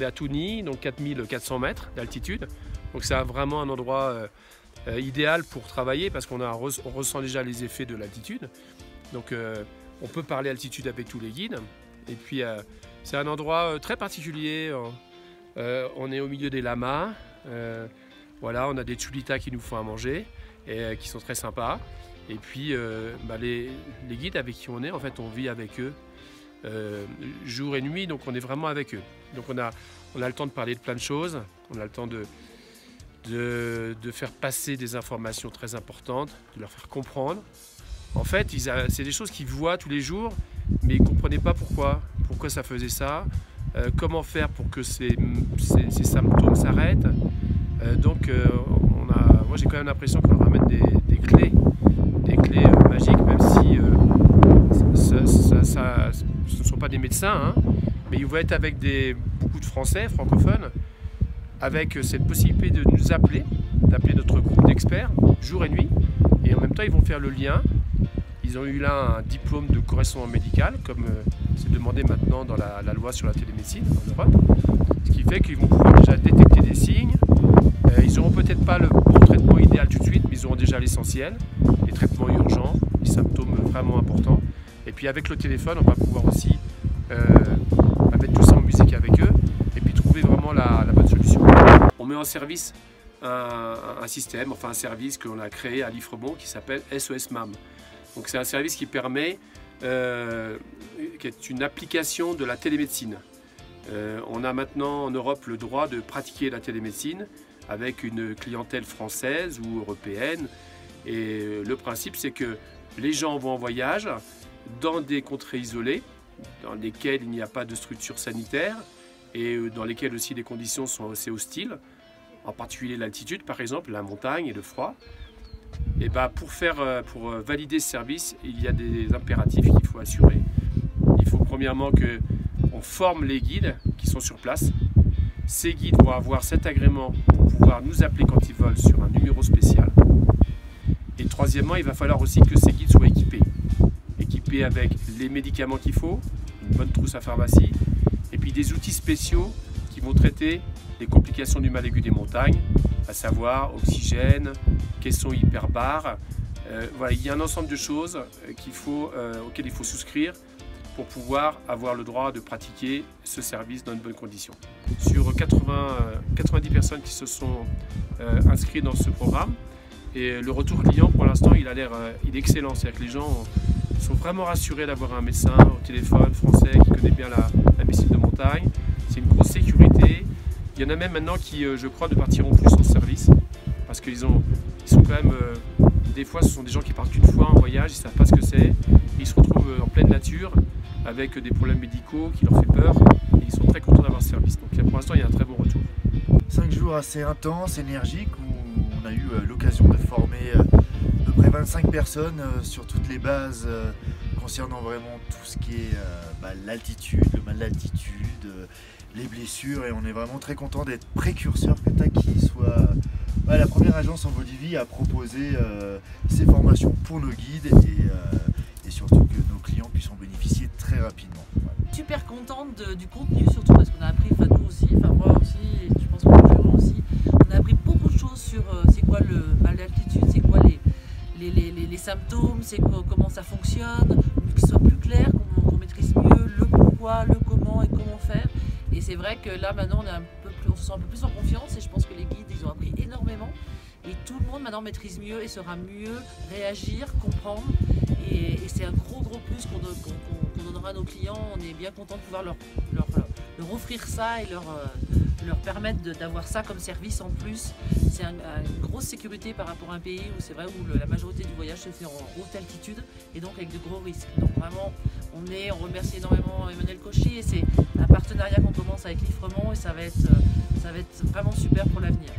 à Tougny, donc 4400 mètres d'altitude. Donc c'est vraiment un endroit idéal pour travailler parce qu'on ressent déjà les effets de l'altitude. Donc on peut parler altitude avec tous les guides. Et puis c'est un endroit très particulier. On est au milieu des lamas. Voilà, on a des chulitas qui nous font à manger et qui sont très sympas. Et puis les guides avec qui on est, en fait, on vit avec eux jour et nuit, donc on est vraiment avec eux. Donc on a le temps de parler de plein de choses, on a le temps de faire passer des informations très importantes, de leur faire comprendre. En fait, c'est des choses qu'ils voient tous les jours, mais ils ne comprenaient pas pourquoi ça faisait ça, comment faire pour que ces symptômes s'arrêtent. Moi j'ai quand même l'impression qu'on leur ramène des clés magiques, même si ce ne sont pas des médecins, hein, mais ils vont être avec beaucoup de Français francophones, avec cette possibilité de nous d'appeler notre groupe d'experts jour et nuit, et en même temps ils vont faire le lien. Ils ont eu là un diplôme de correspondant médical, comme c'est demandé maintenant dans la loi sur la télémédecine en Europe, ce qui fait qu'ils vont pouvoir déjà détecter des signes. Ils n'auront peut-être pas le bon traitement idéal tout de suite, mais ils auront déjà l'essentiel, les traitements urgents, les symptômes vraiment importants. Et puis avec le téléphone, on va pouvoir aussi mettre tout ça en musique avec eux et puis trouver vraiment la bonne solution. On met en service un système, enfin un service que l'on a créé à l'Ifremont qui s'appelle SOS MAM. Donc c'est un service qui permet, qui est une application de la télémédecine. On a maintenant en Europe le droit de pratiquer la télémédecine avec une clientèle française ou européenne. Et le principe, c'est que les gens vont en voyage dans des contrées isolées, dans lesquelles il n'y a pas de structure sanitaire et dans lesquelles aussi les conditions sont assez hostiles, en particulier l'altitude par exemple, la montagne et le froid. Et pour valider ce service, il y a des impératifs qu'il faut assurer. Il faut premièrement qu'on forme les guides qui sont sur place. Ces guides vont avoir cet agrément pour pouvoir nous appeler quand ils veulent sur un numéro spécial. Et troisièmement, il va falloir aussi que ces guides soient équipés avec les médicaments qu'il faut, une bonne trousse à pharmacie, et puis des outils spéciaux qui vont traiter les complications du mal aigu des montagnes, à savoir oxygène, caisson hyperbare. Voilà, il y a un ensemble de choses auxquelles il faut souscrire pour pouvoir avoir le droit de pratiquer ce service dans de bonnes conditions. Sur 90 personnes qui se sont inscrites dans ce programme, et le retour client pour l'instant il est excellent, c'est-à-dire que les gens sont vraiment rassurés d'avoir un médecin au téléphone français qui connaît bien la médecine de montagne. C'est une grosse sécurité. Il y en a même maintenant qui, je crois, ne partiront plus en service parce qu'ils sont quand même, des fois ce sont des gens qui partent une fois en voyage, ils ne savent pas ce que c'est, ils se retrouvent en pleine nature avec des problèmes médicaux qui leur fait peur et ils sont très contents d'avoir ce service. Donc pour l'instant il y a un très bon retour. 5 jours assez intenses, énergiques, où on a eu l'occasion de former à peu près 25 personnes sur toutes les bases concernant vraiment tout ce qui est l'altitude, le mal d'altitude, les blessures, et on est vraiment très content d'être précurseur que Taki soit la première agence en Bolivie à proposer ces formations pour nos guides et surtout que nos clients puissent en bénéficier très rapidement. Voilà. Super contente du contenu, surtout parce qu'on a appris, nous aussi, moi aussi, et je pense que le Gérard aussi, on a appris beaucoup de choses sur c'est quoi le mal d'altitude, c'est quoi les symptômes, comment ça fonctionne, que ce soit plus clair, qu'on maîtrise mieux le pourquoi, le comment et comment faire. Et c'est vrai que là maintenant on se sent un peu plus en confiance et je pense que les guides ils ont appris énormément et tout le monde maintenant maîtrise mieux et saura mieux réagir, comprendre, et c'est un gros plus qu'on donnera à nos clients. On est bien content de pouvoir leur offrir ça et leur permettre d'avoir ça comme service en plus. C'est une grosse sécurité par rapport à un pays où c'est vrai où la majorité du voyage se fait en haute altitude et donc avec de gros risques. Donc vraiment on remercie énormément Emmanuel Cauchy et c'est un partenariat qu'on commence avec l'Ifremont et ça va être vraiment super pour l'avenir.